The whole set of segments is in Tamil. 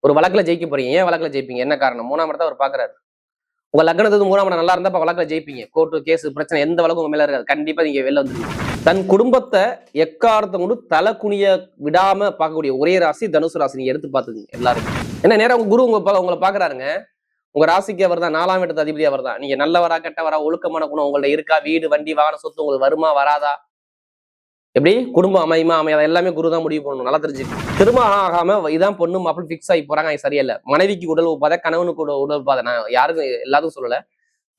ஒரு வழக்குல ஜெயிக்க போறீங்க. ஏன் வழக்குல ஜெயிப்பீங்க? என்ன காரணம்? 3ஆம் இடத்தை அவர் பாக்குறாரு. உங்க லக்னத்துக்கு 3ஆம் இடம் நல்லா இருந்தா வழக்குல ஜெயிப்பீங்க. கோர்ட்டு கேஸ் பிரச்சனை எந்த வழக்கும் உங்க மேல இருக்காது. கண்டிப்பா நீங்க வெளில வந்துருவீங்க. தன் குடும்பத்தை எக்காரத்தை கொண்டு தலை குனிய விடாம பார்க்கக்கூடிய ஒரே ராசி தனுசு ராசி. நீங்க எடுத்து பாத்துக்கீங்க எல்லாரும். ஏன்னா நேரம் உங்க குரு உங்களை பாக்குறாருங்க. உங்க ராசிக்கு அவர் தான் 4ஆம் இடத்து அதிபதி அவர் தான். நீங்க நல்லவரா கெட்டவரா ஒழுக்கமான குணம் உங்கள்ட்ட இருக்கா, வீடு வண்டி வாகன சொத்து உங்களுக்கு வருமா வராதா, எப்படி குடும்பம் அமையுமா அமையாத எல்லாமே குரு தான் முடிவு பண்ணணும். நல்லா தெரிஞ்சுக்க. திருமணம் ஆகாம இதான் பொண்ணு மாப்பிள்ளை ஃபிக்ஸ் ஆகி போறாங்க, சரியில்லை. மனைவிக்கு உடல் உபாதை, கணவனுக்கு உடல் உபாதை. நான் யாருக்கும் எல்லாத்துக்கும் சொல்லல.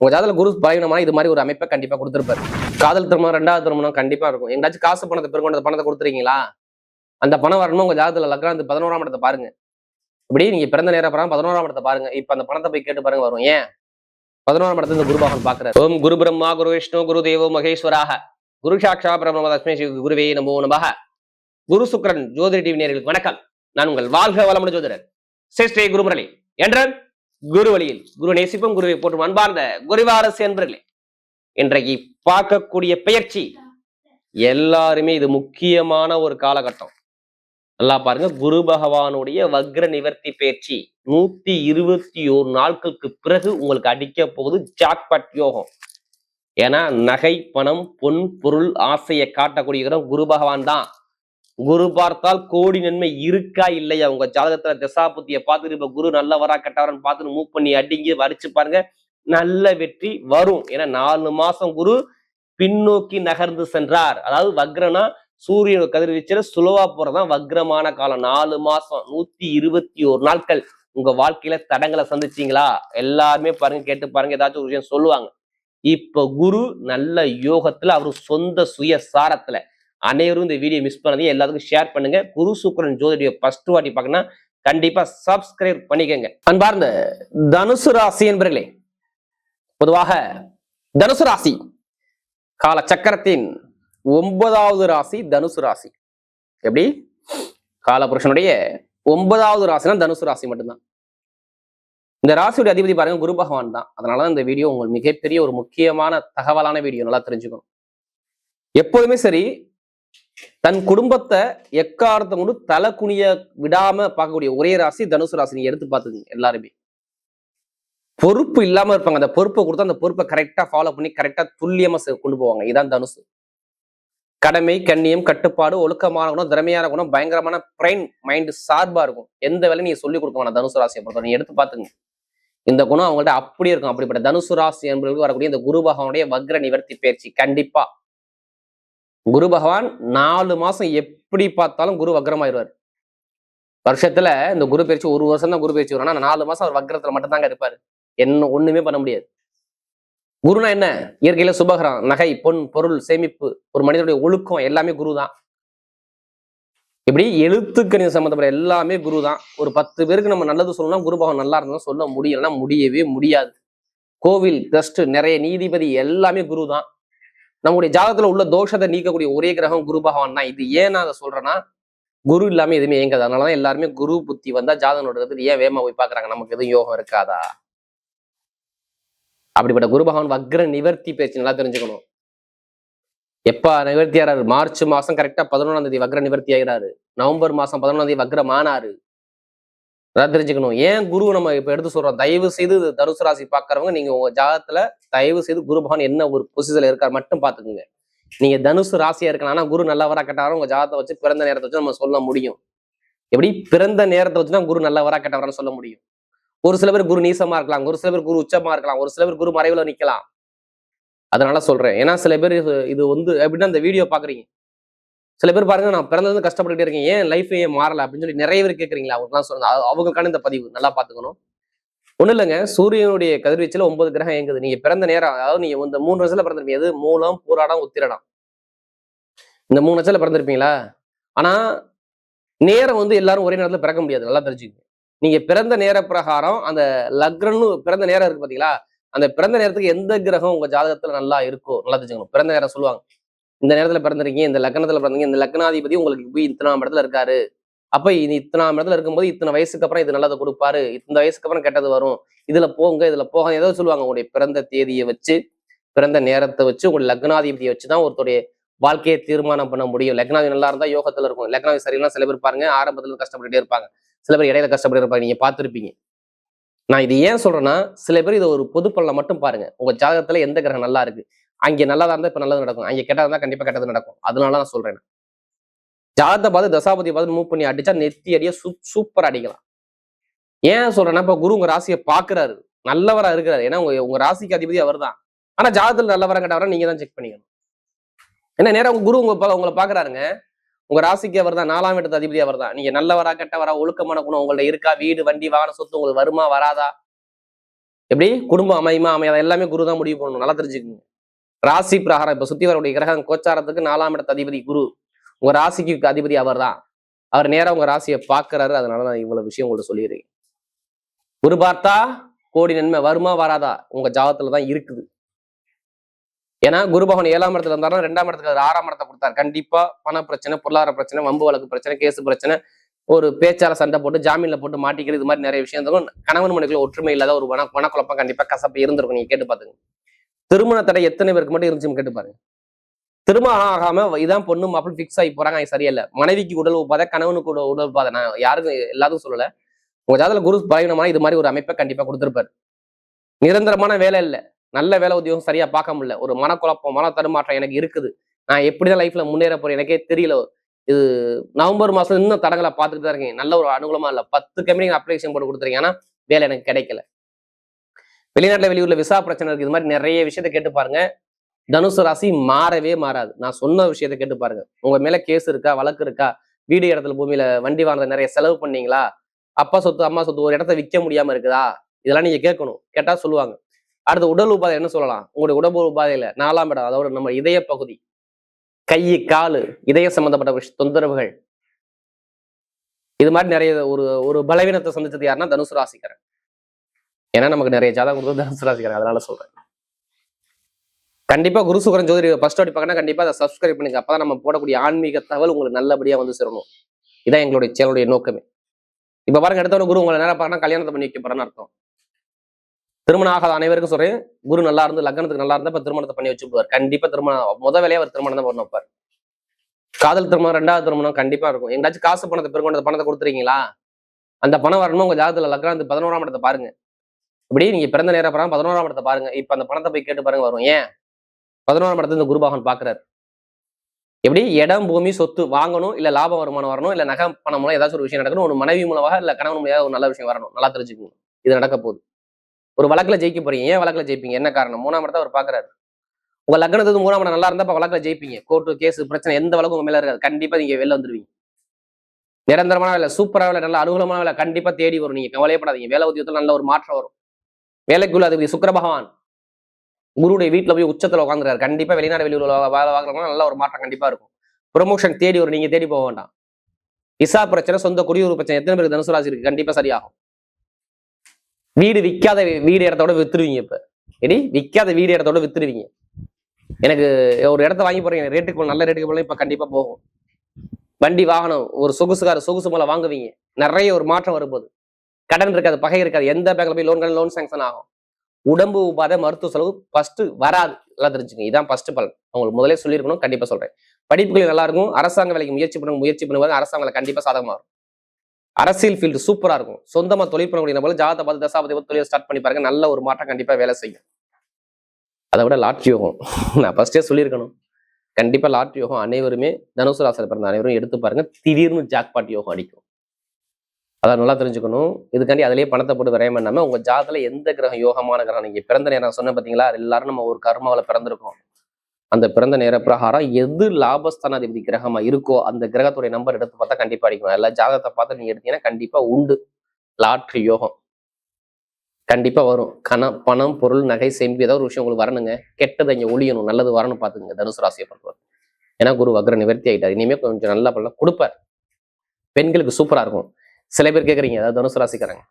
உங்க ஜாதகத்துல குரு பலவீனமான இது மாதிரி ஒரு அமைப்பை கண்டிப்பா கொடுத்துருப்பாரு. காதல் திருமணம் 2வது திருமணம் கண்டிப்பா இருக்கும். எங்காச்சும் காசு பணத்தை பெருக்கொண்ட பணத்தை கொடுத்துருக்கீங்களா? அந்த பணம் வரணும். உங்க ஜாதகத்துல லக்னம் 11ஆம் இடத்தை பாருங்க. இப்படி நீங்க பிறந்த நேரம் 11ஆம் இடத்தை பாருங்க. இப்ப அந்த பணத்தை போய் கேட்டு பாருங்க, வரும். ஏன் 11ஆம் இடத்துல இந்த குரு பகவான் பாக்குறாரு. ஓம் குரு பிரம்மா குரு விஷ்ணு குரு தேவோ மகேஸ்வராக குரு சாட்சா பரம தஸ்மை ஸ்ரீ குருவே நமோ நமஹ. குரு சுக்கிரன் ஜோதிட டிவி நேயர்களுக்கு வணக்கம். நான் உங்கள் வாழ்க வளமுடன் ஜோதிடர் ஸ்ரீ குருமுரளி என்ற குரு வழியில் குரு நேசிப்பும் குருவை போற்றும் அன்பார்ந்த குருவாரசு என்பர்களே, இன்றைக்கு பார்க்கக்கூடிய பயிற்சி எல்லாருமே இது முக்கியமான ஒரு காலகட்டம். நல்லா பாருங்க. குரு பகவானுடைய வக்ர நிவர்த்தி பயிற்சி 121 நாட்களுக்கு பிறகு உங்களுக்கு அடிக்க போகுது ஜாக்பாட் யோகம். ஏன்னா நகை பணம் பொன் பொருள் ஆசையை காட்டக்கூடிய குரு பகவான் தான். குரு பார்த்தால் கோடி நன்மை இருக்கா இல்லையா? உங்க ஜாதகத்துல தசாபுத்திய பார்த்துட்டு இப்ப குரு நல்லவரா கெட்டவரன்னு பார்த்துட்டு மூவ் பண்ணி அடிங்கி வரிச்சு பாருங்க, நல்ல வெற்றி வரும். ஏன்னா 4 மாசம் குரு பின்னோக்கி நகர்ந்து சென்றார். அதாவது வக்ரனா சூரியன் கதிர்வீச்சுல சுலவா போறதான் வக்ரமான காலம். 4 மாசம் 121 நாட்கள் உங்க வாழ்க்கையில தடங்களை சந்திச்சீங்களா? எல்லாருமே பாருங்க, கேட்டு பாருங்க, ஏதாச்சும் ஒரு விஷயம் சொல்லுவாங்க. இப்ப குரு நல்ல யோகத்துல அவரு சொந்த சுய சாரத்துல. அனைவரும் இந்த வீடியோ மிஸ் பண்ணதையும் எல்லாத்துக்கும் ஷேர் பண்ணுங்க. குரு சுக்கிரன் ஜோதிட ஃபர்ஸ்ட் வாட்டி பார்க்கணும்னா கண்டிப்பா சப்ஸ்கிரைப் பண்ணிக்கங்க. அன்பார்ந்த தனுசு ராசி என்பர்களே, பொதுவாக தனுசு ராசி கால சக்கரத்தின் 9வது ராசி தனுசு ராசி. எப்படி காலபுருஷனுடைய 9வது ராசினா தனுசு ராசி மட்டும்தான். இந்த ராசியுடைய அதிபதி பாருங்க குரு பகவான் தான். அதனாலதான் இந்த வீடியோ உங்களுக்கு மிகப்பெரிய ஒரு முக்கியமான தகவலான வீடியோ. நல்லா தெரிஞ்சுக்கணும். எப்போதுமே சரி, தன் குடும்பத்தை எக்காரத்தை கொண்டு தலை குனிய விடாம பார்க்கக்கூடிய ஒரே ராசி தனுசு ராசி. நீங்க எடுத்து பார்த்துங்க எல்லாருமே. பொறுப்பு இல்லாம இருப்பாங்க. அந்த பொறுப்பை கொடுத்தா அந்த பொறுப்பை கரெக்டா ஃபாலோ பண்ணி கரெக்டா துல்லியமா கொண்டு போவாங்க. இதான் தனுசு. கடமை, கண்ணியம், கட்டுப்பாடு, ஒழுக்கமான குணம், திறமையான குணம், பயங்கரமான பிரைன் மைண்ட் சார்பா இருக்கும். எந்த வேலையும் நீங்க சொல்லிக் கொடுக்க வேணாம். தனுசு ராசியை பொறுத்தவரை நீங்க எடுத்து பார்த்துங்க. இந்த குணம் அவங்கள்ட்ட அப்படியே இருக்கும். அப்படிப்பட்ட தனுசு ராசி என்பவர்களுக்கு வரக்கூடிய இந்த குரு பகவானுடைய வக்ர நிவர்த்தி பயிற்சி கண்டிப்பா குரு பகவான் 4 மாசம் எப்படி பார்த்தாலும் குரு வக்ரமாயிருவார். வருஷத்துல இந்த குரு பயிற்சி 1 வருஷம் தான் குரு பயிற்சி வரும். ஆனா 4 மாசம் அவர் வக்ரத்துல மட்டும்தாங்க இருப்பாரு. என்ன ஒண்ணுமே பண்ண முடியாது. குருனா என்ன? இயற்கையில சுபகரம், நகை, பொன், பொருள், சேமிப்பு, ஒரு மனிதனுடைய ஒழுக்கம் எல்லாமே குரு தான். இப்படி எழுத்துக்கணித சம்பந்தப்பட்ட எல்லாமே குரு தான். ஒரு 10 பேருக்கு நம்ம நல்லது சொல்லணும்னா குரு பகவான் நல்லா இருந்தா சொல்ல முடியலன்னா முடியவே முடியாது. கோவில், ட்ரஸ்ட், நிறைய நீதிபதி எல்லாமே குரு தான். நம்முடைய ஜாதகத்துல உள்ள தோஷத்தை நீக்கக்கூடிய ஒரே கிரகம் குரு பகவான் தான். இது ஏன் நான் அதை சொல்றேன்னா, குரு இல்லாம எதுவுமே இயங்காது. அதனாலதான் எல்லாருமே குரு புத்தி வந்தா ஜாதகம் ஏன் வேகமா போய் பாக்குறாங்க, நமக்கு எதுவும் யோகம் இருக்காதா? அப்படிப்பட்ட குரு பகவான் வக்ர நிவர்த்தி பேச்சு நல்லா தெரிஞ்சுக்கணும். எப்ப நிவர்த்தி ஆறாரு? மார்ச் மாசம் கரெக்டா 11ஆம் தேதி வக்ர நிவர்த்தி ஆகிறாரு. நவம்பர் மாசம் 11ஆம் தேதி வக்ரம் ஆனாரு. அதான் தெரிஞ்சுக்கணும். ஏன் குரு நம்ம இப்ப எடுத்து சொல்றோம், தயவு செய்து தனுசு ராசி பாக்குறவங்க நீங்க உங்க ஜாதகத்துல தயவு செய்து குரு பகவான் என்ன ஒரு பொசிஷன்ல இருக்காரு மட்டும் பாத்துக்குங்க. நீங்க தனுசு ராசியா இருக்கலாம். ஆனா குரு நல்லவரா கெட்டவரா உங்க ஜாதகத்தை வச்சு பிறந்த நேரத்தை வச்சு நம்ம சொல்ல முடியும். எப்படி பிறந்த நேரத்தை வச்சுதான் குரு நல்லவரா கெட்டவரான்னு சொல்ல முடியும். ஒரு சில பேர் குரு நீசமா இருக்கலாம், ஒரு சில பேர் குரு உச்சமா இருக்கலாம், ஒரு சில பேர் குரு மறைவுல நிக்கலாம். அதனால சொல்றேன். ஏன்னா சில பேர் இது எப்படின்னா இந்த வீடியோ பாக்குறீங்க, சில பேர் பாருங்க நான் பிறந்தது கஷ்டப்பட்டுட்டே இருக்கேன், ஏன் லைஃப் ஏன் மாறல அப்படின்னு சொல்லி நிறைய பேர் கேட்கறீங்களா? அவங்களுக்குலாம் சொல்லுங்க. அவங்களுக்கான இந்த பதிவு நல்லா பாத்துக்கணும். ஒண்ணு இல்லைங்க, சூரியனுடைய கதிர்வீச்சுல 9 கிரகம் இயங்குது. நீங்க பிறந்த நேரம், அதாவது நீங்க இந்த 3 வருஷத்துல பிறந்திருப்பீங்க. எது? மூலம், பூராடம், உத்திரடம். இந்த 3 வருஷத்துல பிறந்திருப்பீங்களா? ஆனா நேரம் எல்லாரும் ஒரே நேரத்துல பிறக்க முடியாது. நல்லா தெரிஞ்சுக்கங்க. நீங்க பிறந்த நேர பிரகாரம் அந்த லக்னம்னு பிறந்த நேரம் இருக்கு பாத்தீங்களா, அந்த பிறந்த நேரத்துக்கு எந்த கிரகம் உங்க ஜாதகத்துல நல்லா இருக்கோ நல்லா தெரிஞ்சுக்கணும். பிறந்த நேரம் சொல்லுவாங்க, இந்த நேரத்துல பிறந்திருக்கீங்க, இந்த லக்னத்துல பிறந்தீங்க, இந்த லக்னாதிபதி உங்களுக்கு போய் இத்தனாம் இடத்துல இருக்காரு, அப்ப இது இத்தனாம் இடத்துல இருக்கும்போது இத்தனை வயசுக்கு அப்புறம் இது நல்லதை கொடுப்பாரு, இந்த வயசுக்கு அப்புறம் கெட்டது வரும், இதுல போங்க இதுல போக ஏதோ சொல்லுவாங்க. உங்களுடைய பிறந்த தேதியை வச்சு, பிறந்த நேரத்தை வச்சு, உங்களுடைய லக்னாதிபதியை வச்சுதான் ஒருத்தருடைய வாழ்க்கையை தீர்மானம் பண்ண முடியும். லக்னாதி நல்லா இருந்தா யோகத்துல இருக்கும். லக்னாதி சரியில்லைன்னா சில பேர் பாருங்க ஆரம்பத்துல கஷ்டப்பட்டுட்டே இருப்பாங்க. சில பேர் இடையில கஷ்டப்பட்டு நீங்க பார்த்துருப்பீங்க. நான் இது ஏன் சொல்றேன்னா, சில பேர் இதை ஒரு பொது பலனை மட்டும் பாருங்க. உங்க ஜாதகத்துல எந்த கிரகம் நல்லா இருக்கு, அங்கே நல்லதா இருந்தா இப்ப நல்லது நடக்கும், அங்கே கெட்டதா இருந்தா கண்டிப்பா கெட்டது நடக்கும். அதனால நான் சொல்றேன். ஜாதகத்தை பார்த்து தசாபதி பார்த்து மூவ் பண்ணி அடிச்சா நெத்தி அடியா சூப்பர் அடிக்கலாம். ஏன் சொல்றேன்னா, இப்ப குரு உங்க ராசியை பாக்குறாரு, நல்லவரா இருக்கிறாரு. ஏன்னா உங்க ராசிக்கு அதிபதி அவர் தான். ஆனா ஜாதகத்துல நல்லவரா கெட்டவரா நீங்க தான் செக் பண்ணிக்கணும். ஏன்னா நேரம் உங்க குரு உங்களை பாக்குறாருங்க. உங்க ராசிக்கு அவர் தான், 4ஆம் இடத்து அதிபதி அவர் தான். நீங்க நல்லவரா கெட்டவரா, ஒழுக்கமான குணம் உங்கள்ட்ட இருக்கா, வீடு வண்டி வாகன சொத்து உங்களுக்கு வருமா வராதா, எப்படி குடும்பம் அமையுமா அமையாதா, எல்லாமே குரு தான் முடிவு பண்ணணும். நல்லா தெரிஞ்சுக்கோங்க. ராசி பிரகாரம் இப்ப சுத்தி வரக்கூடிய கிரகம் கோச்சாரத்துக்கு 4ஆம் இடத்து அதிபதி குரு, உங்க ராசிக்கு அதிபதி அவர் தான். அவர் நேரம் உங்க ராசியை பாக்குறாரு. அதனால நான் இவ்வளவு விஷயம் உங்கள்ட்ட சொல்லிடுறேன். குரு பார்த்தா கோடி நன்மை வருமா வராதா உங்க ஜாதகத்துல தான் இருக்குது. ஏன்னா குரு பகவான் 7ஆம் இடத்துல இருந்தாலும் 2ஆம் இடத்துக்கு 6ஆம் இடத்தை கொடுத்தாரு. கண்டிப்பா பண பிரச்சனை, பொருளாதார பிரச்சனை, வம்பு வழக்கு பிரச்சனை, கேசு பிரச்சனை, ஒரு பேச்சால சண்டை போட்டு ஜாமீன்ல போட்டு மாட்டிக்கிறது, இது மாதிரி நிறைய விஷயம் இருக்கும். கணவன் மனைவிக்குள்ள ஒற்றுமை இல்லாத ஒரு மனக்குழப்பம் கண்டிப்பா கசப்பு இருந்திருக்கும். நீங்க கேட்டு பாத்துங்க. திருமண தடை எத்தனை பேருக்கு மட்டும் இருந்துச்சுன்னு கேட்டு பாருங்க. திருமணம் ஆகாம இதான் பொண்ணு மாப்பிள்ளை பிக்ஸ் ஆகி போறாங்க, அது சரியில்லை. மனைவிக்கு உடல் உபாதை, கணவனுக்கு உடல் உபாதை. நான் யாருக்கும் எல்லாத்துக்கும் சொல்லல. உங்க ஜாதகத்துல குரு பலவீனமான இது மாதிரி ஒரு அமைப்பை கண்டிப்பா கொடுத்திருப்பாரு. நிரந்தரமான வேலை இல்லை, நல்ல வேலை உத்தியோகம் சரியா பார்க்க முடியல, ஒரு மனக்குழப்பம் மன தடுமாற்றம் எனக்கு இருக்குது, நான் எப்படிதான் லைஃப்ல முன்னேற போறேன் எனக்கே தெரியல. இது நவம்பர் மாசம் இன்னும் தடங்களை பார்த்துட்டு தான் இருக்கீங்க. நல்ல ஒரு அனுகூலமா இல்லை. 10 கம்பெனிக்கு அப்ளிகேஷன் போட்டு கொடுத்துருக்கீங்க, ஆனா வேலை எனக்கு கிடைக்கல. வெளிநாட்டுல வெளியூர்ல விசா பிரச்சனை இருக்கு. இது மாதிரி நிறைய விஷயத்த கேட்டு பாருங்க. தனுசு ராசி மாறவே மாறாது. நான் சொன்ன விஷயத்த கேட்டு பாருங்க. உங்க மேல கேஸ் இருக்கா, வழக்கு இருக்கா, வீடு இடத்துல பூமியில வண்டி வாங்கின நிறைய செலவு பண்ணீங்களா, அப்பா சொத்து அம்மா சொத்து ஒரு இடத்த விற்க முடியாம இருக்குதா, இதெல்லாம் நீங்க கேட்கணும். கேட்டா சொல்லுவாங்க. அடுத்த உடல் உபாதை என்ன சொல்லலாம், உங்களுடைய உடல் உபாதையில 4ஆம் இடம், அதோட நம்ம இதய பகுதி, கை காலு, இதய சம்பந்தப்பட்ட தொந்தரவுகள், இது மாதிரி நிறைய ஒரு பலவீனத்தை சந்திச்சது யாருன்னா தனுசு ராசிக்காரன். ஏன்னா நமக்கு நிறைய ஜாதகம் கொடுத்தது தனுசு ராசிக்காரன். அதனால சொல்றேன். கண்டிப்பா குரு சுக்கிரன் ஜோதிட ஃபர்ஸ்ட் வாட்டி பார்க்கணும். கண்டிப்பா அதை சப்ஸ்கிரைப் பண்ணுங்க. அப்பதான் நம்ம போடக்கூடிய ஆன்மீக தகவல் உங்களுக்கு நல்லபடியா வந்து சேரணும். இதான் எங்களுடைய சேனலுடைய நோக்கமே. இப்ப பாருங்க, எடுத்தவன குரு உங்களை நேரம் பார்க்கணும், கல்யாணத்தை பண்ணி வைக்க போறேன்னு அர்த்தம். திருமணம் ஆகாத அனைவருக்கும் சொல்றேன், குரு நல்லா இருந்து லக்னத்துக்கு நல்லா இருந்தா இப்ப திருமணத்தை பண்ணி வச்சுக்குவார். கண்டிப்பா திருமணம் முத வேலையா அவர் திருமணம் தான் பண்ண வைப்பார். காதல் திருமணம், 2வது திருமணம் கண்டிப்பா இருக்கும். எங்காச்சும் காசு பணத்தை பெருங்கொண்ட பணத்தை கொடுத்துருக்கீங்களா, அந்த பணம் வரணும். உங்க ஜாதகத்துல லக்னம் 11ஆம் இடத்தை பாருங்க. இப்படி நீங்க பிறந்த நேரம் 11ஆம் இடத்தை பாருங்க. இப்ப அந்த பணத்தை போய் கேட்டு பாருங்க, வரும். ஏன் 11ஆம் இடத்துல இந்த குரு பகவான் பாக்குறாரு. எப்படி இடம் பூமி சொத்து வாங்கணும், இல்ல லாபம் வருமானம் வரணும், இல்ல நகை பணம் மூலம் ஏதாச்சும் ஒரு விஷயம் நடக்கணும், ஒரு மனைவி மூலமாக இல்ல கணவன் மூலமாக ஒரு நல்ல விஷயம் வரணும். நல்லா தெரிஞ்சுக்கணும். இது நடக்க போகுது. ஒரு வழக்குல ஜெயிக்க போறீங்க. ஏன் வழக்குல ஜெயிப்பீங்க, என்ன காரணம், 3ஆம் இடத்தை அவர் பாக்குறாரு. உங்க லக்னத்துக்கு 3ஆம் இடம் நல்லா இருந்தா வழக்குல ஜெயிப்பீங்க. கோர்ட்டு கேஸ் பிரச்சனை எந்த வழக்கும் உங்க மேல இருக்காது. கண்டிப்பா நீங்க வெளில வந்துருவீங்க. நிரந்தரமான வேலை, சூப்பரா வேலை, நல்ல அனுகூலமான வேலை கண்டிப்பா தேடி வரும். நீங்க கவலையப்படாதீங்க. வேலை உத்தியோகத்துல நல்ல ஒரு மாற்றம் வரும். வேலைக்குள்ள அதிபதி சுக்கிர பகவான் குருடைய வீட்டுல போய் உச்சத்துல உட்காந்துருக்காரு. கண்டிப்பா வெளிநாடு வெளியூர் வேலை வாங்குறவங்க நல்ல ஒரு மாற்றம் கண்டிப்பா இருக்கும். ப்ரொமோஷன் தேடி வரும். நீங்க தேடி போக வேண்டாம். விசா பிரச்சனை, சொந்த குடியுரிமை பிரச்சனை எத்தனை பேருக்கு தனுசு ராசி இருக்கு, கண்டிப்பா சரியாகும். வீடு விற்காத வீடு இடத்தோட வித்துருவீங்க. இப்ப எடி விற்காத வீடு இடத்தோட வித்துருவீங்க. எனக்கு ஒரு இடத்த வாங்கி போறீங்க, ரேட்டுக்கு நல்ல ரேட்டுக்கு போல இப்ப கண்டிப்பா போகும். வண்டி வாகனம், ஒரு சொகுசு மூலம் வாங்குவீங்க. நிறைய ஒரு மாற்றம் வரும்போது கடன் இருக்காது, பகை இருக்காது. எந்த பேங்க்ல போய் லோன் சாங்ஷன் ஆகும். உடம்பு உபாதை, மருத்துவ செலவு ஃபர்ஸ்ட் வராது. எல்லாம் தெரிஞ்சுக்கங்க. இதான் ஃபர்ஸ்ட் பலன். உங்களுக்கு முதலே சொல்லியிருக்கணும். கண்டிப்பா சொல்றேன். படிப்புகள் நல்லா இருக்கும். அரசாங்க வேலைக்கு முயற்சி பண்ணுவாங்க. அரசாங்க வேலை கண்டிப்பா சாதகமா இருக்கும். அரசியல் ஃபீல்டு சூப்பரா இருக்கும். சொந்தமா தொழில் பண்ணக்கூடிய போல ஜாதகத்தை பார்த்து தசாபதி தொழில் ஸ்டார்ட் பண்ணி பாருங்க. நல்ல ஒரு மாற்றம் கண்டிப்பா வேலை செய்யும். அதை விட லாட்ரி யோகம் நான் ஃபர்ஸ்டே சொல்லியிருக்கணும். கண்டிப்பா லாட்ரி யோகம் அனைவருமே தனுசு ராசியில் பிறந்த அனைவரும் எடுத்து பாருங்க. திடீர்னு ஜாக்பாட் யோகம் அடிக்கும். அதை நல்லா தெரிஞ்சுக்கணும். இதுக்காண்டி அதிலேயே பணத்தை போட்டு விரயம் பண்ணாம உங்க ஜாதத்துல எந்த கிரகம் யோகமான கிரகம், நீங்க பிறந்த நேரம் சொன்ன பார்த்தீங்களா, எல்லாரும் நம்ம ஒரு கர்மாவில் பிறந்திருக்கோம். அந்த பிறந்த நேர பிரகாரம் எது லாபஸ்தானாதிபதி கிரகமா இருக்கோ அந்த கிரகத்துடைய நம்பர் எடுத்து பார்த்தா கண்டிப்பா அடிக்கும். எல்லா ஜாதகத்தை பார்த்து நீங்க எடுத்தீங்கன்னா கண்டிப்பா உண்டு லாட்ரி யோகம். கண்டிப்பா வரும். பணம், பொருள், நகை, செம்பு ஏதாவது ஒரு விஷயம் உங்களுக்கு வரணுங்க. கெட்டதை இங்க ஒழியணும், நல்லது வரணும் பாத்துங்க. தனுசு ராசியை பொறுத்தவரை. ஏன்னா குரு வக்ர நிவர்த்தி ஆயிட்டார். இனிமே கொஞ்சம் நல்ல பலன் கொடுப்பார். பெண்களுக்கு சூப்பரா இருக்கும். சில பேர் கேட்குறீங்க, அதாவது தனுசு ராசிக்காரங்க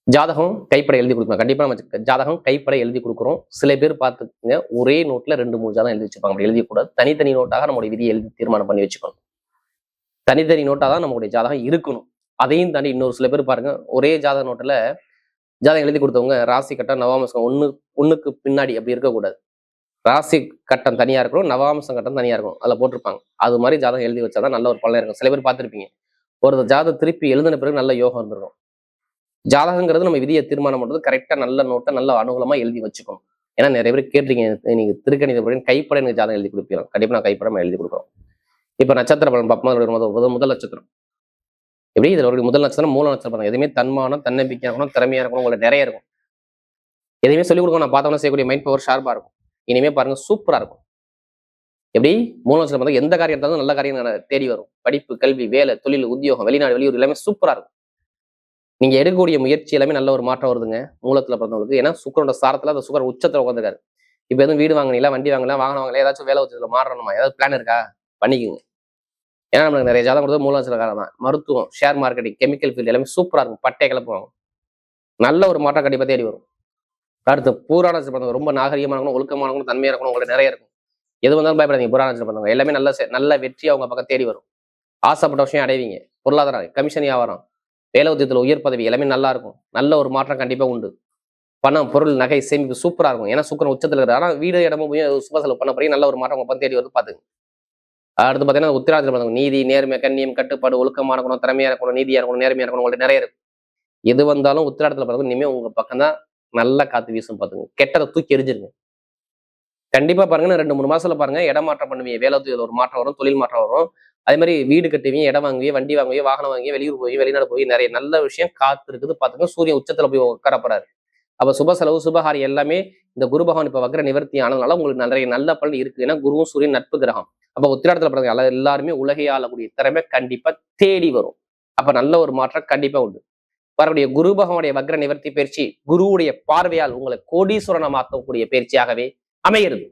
ஜாதகம் கைப்பட எழுதி கொடுக்கணும். கண்டிப்பா நம்ம ஜாதகம் கைப்பட எழுதி கொடுக்குறோம். சில பேர் பார்த்துக்குங்க, ஒரே நோட்ல 2-3 ஜாதகம் எழுதி வச்சுப்பாங்க. அப்படி எழுதிக்கூடாது. தனித்தனி நோட்டாக நம்முடைய விதியை எழுதி தீர்மானம் பண்ணி வச்சுக்கணும். தனித்தனி நோட்டாக தான் நம்மளுடைய ஜாதகம் இருக்கணும். அதையும் தாண்டி இன்னொரு சில பேர் பாருங்க, ஒரே ஜாதக நோட்டில் ஜாதகம் எழுதி கொடுத்தவங்க ராசி கட்டம் நவாம்சம் ஒண்ணுக்கு பின்னாடி அப்படி இருக்கக்கூடாது. ராசி கட்டம் தனியா இருக்கணும், நவாம்சம் கட்டம் தனியா இருக்கும். அதில் போட்டிருப்பாங்க. அது மாதிரி ஜாதகம் எழுதி வச்சாதான் நல்ல ஒரு பலன் இருக்கும். சில பேர் பார்த்துருப்பீங்க, ஒரு ஜாதகம் திருப்பி எழுதின பிறகு நல்ல யோகம் இருந்திருக்கும். ஜாதகங்கிறது நம்ம விதியை தீர்மானம் பண்றது கரெக்டா நல்ல நோட்டை நல்ல அனுகூலமா எழுதி வச்சுக்கணும். ஏன்னா நிறைய பேர் கேட்டிருக்கீங்க, நீங்க திருக்கணித கைப்பட எனக்கு ஜாதகம் எழுதி கொடுப்பீங்க. கண்டிப்பா நான் கைப்பட எழுதி கொடுக்குறோம். இப்ப நட்சத்திர பலன் பார்ப்போம். முதல் நட்சத்திரம் எப்படி இதுல ஒரு முதல் நட்சத்திரம் மூல நட்சத்திரம். எதுவுமே தன்மானம் தன்னம்பிக்கையா இருக்கணும், திறமையா இருக்கணும், உங்களுக்கு நிறைய இருக்கும். எதையுமே சொல்லிக் கொடுக்கணும். நான் பார்த்தோம்னா செய்யக்கூடிய மைண்ட் பவர் ஷார்ப்பா இருக்கும். இனிமே பாருங்க சூப்பரா இருக்கும். எப்படி மூல நட்சத்திரம் பார்த்தா எந்த காரியம் இருந்தாலும் நல்ல காரியம் தேடி வரும். படிப்பு, கல்வி, வேலை, தொழில், உத்தியோகம், வெளிநாடு, வெளியூர் எல்லாமே சூப்பரா இருக்கும். நீங்க எடுக்கக்கூடிய முயற்சி எல்லாமே நல்ல ஒரு மாற்றம் வருதுங்க மூலத்துல பிறந்தவங்களுக்கு. ஏன்னா சுக்கரோட சாரத்துல அந்த சுக்கர உச்சத்துல உட்காந்துருக்காரு. இப்ப எதுவும் வீடு வாங்கினீங்களா, வண்டி வாங்கலாம், வாகனம் வாங்கலாம், ஏதாச்சும் வேலை உச்சத்துல மாறணுமா, ஏதாவது பிளான் இருக்கா, பண்ணிக்கோங்க. ஏன்னா நம்மளுக்கு நிறைய ஜாதகம் கொடுத்தது மூல நட்சத்திரக்காரன் தான். மருத்துவம், ஷேர் மார்க்கெட்டிங், கெமிக்கல் ஃபீல்டு எல்லாமே சூப்பரா இருக்கும். பட்டை கிளப்புவாங்க. நல்ல ஒரு மாற்றம் கண்டிப்பா தேடி வரும். அடுத்து பூராட நட்சத்திரம் ரொம்ப நாகரிகமான இருக்கணும், ஒழுக்கமான இருக்கணும், தன்மையா இருக்கணும், உங்களுக்கு நிறைய இருக்கும். எது வந்தாலும் பயப்படாதீங்க. பூராட நட்சத்திரம் பண்ணுவாங்க எல்லாமே நல்ல வெற்றி அவங்க பக்கம் தேடி வரும். ஆசைப்பட்ட விஷயம் அடைவீங்க. பொருளாதாரம், கமிஷன் வியாபாரம், வேலை உத்தியத்துல உயர் பதவி எல்லாமே நல்லா இருக்கும். நல்ல ஒரு மாற்றம் கண்டிப்பா உண்டு. பணம், பொருள், நகை, சேமிப்பு சூப்பரா இருக்கும். ஏன்னா சுக்கரன் உச்சத்துல இருக்கிற. ஆனா வீடு இடமும் போய் சுப செலவு பண்ண போய் நல்ல ஒரு மாற்றம் உங்க பக்கம் தேடி வருது பாத்துங்க. அடுத்து பாத்தீங்கன்னா உத்திராடத்துல பாருங்க நீதி, நேர்மை, கண்ணியம், கட்டுப்பாடு, ஒழுக்கமா இருக்கணும், திறமையா இருக்கணும், நீதியா இருக்கணும், நேர்மையா இருக்கணும், உங்களுக்கு நிறைய இருக்கும். எது வந்தாலும் உத்திராடத்துல பாருங்க இனிமே உங்க பக்கம் தான் நல்லா காத்து வீசும் பாத்துங்க. கெட்டதை தூக்கி எரிஞ்சிருங்க. கண்டிப்பா பாருங்க 2-3 மாசத்துல பாருங்க இடமாற்றம் பண்ணுவீங்க. வேலை ஒரு மாற்றம் வரும், தொழில் மாற்றம் வரும். அதே மாதிரி வீடு கட்டுவீங்க, இடம் வாங்குவீங்க, வண்டி வாங்குவீங்க, வாகனம் வாங்கி, வெளியூர் போய், வெளிநாடு போய் நிறைய நல்ல விஷயம் காத்து இருக்குது பாத்துங்க. சூரியன் உச்சத்துல போய் உட்கார போறாரு. அப்ப சுப செலவு, சுபகாரி எல்லாமே இந்த குரு பகவான் இப்ப வக்ர நிவர்த்தி ஆனதுனால உங்களுக்கு நிறைய நல்ல பலன் இருக்கு. ஏன்னா குருவும் சூரியன் நட்பு கிரகம். அப்ப உத்திராடத்துல பிறந்த எல்லாருமே உலகை ஆளக்கூடிய திறமை கண்டிப்பா தேடி வரும். அப்ப நல்ல ஒரு மாற்றம் கண்டிப்பா உண்டு. வரக்கூடிய குரு பகவானுடைய வக்ர நிவர்த்தி பயிற்சி குருவுடைய பார்வையால் உங்களை கோடீஸ்வரனை மாற்றக்கூடிய பயிற்சியாகவே அமைகிறது.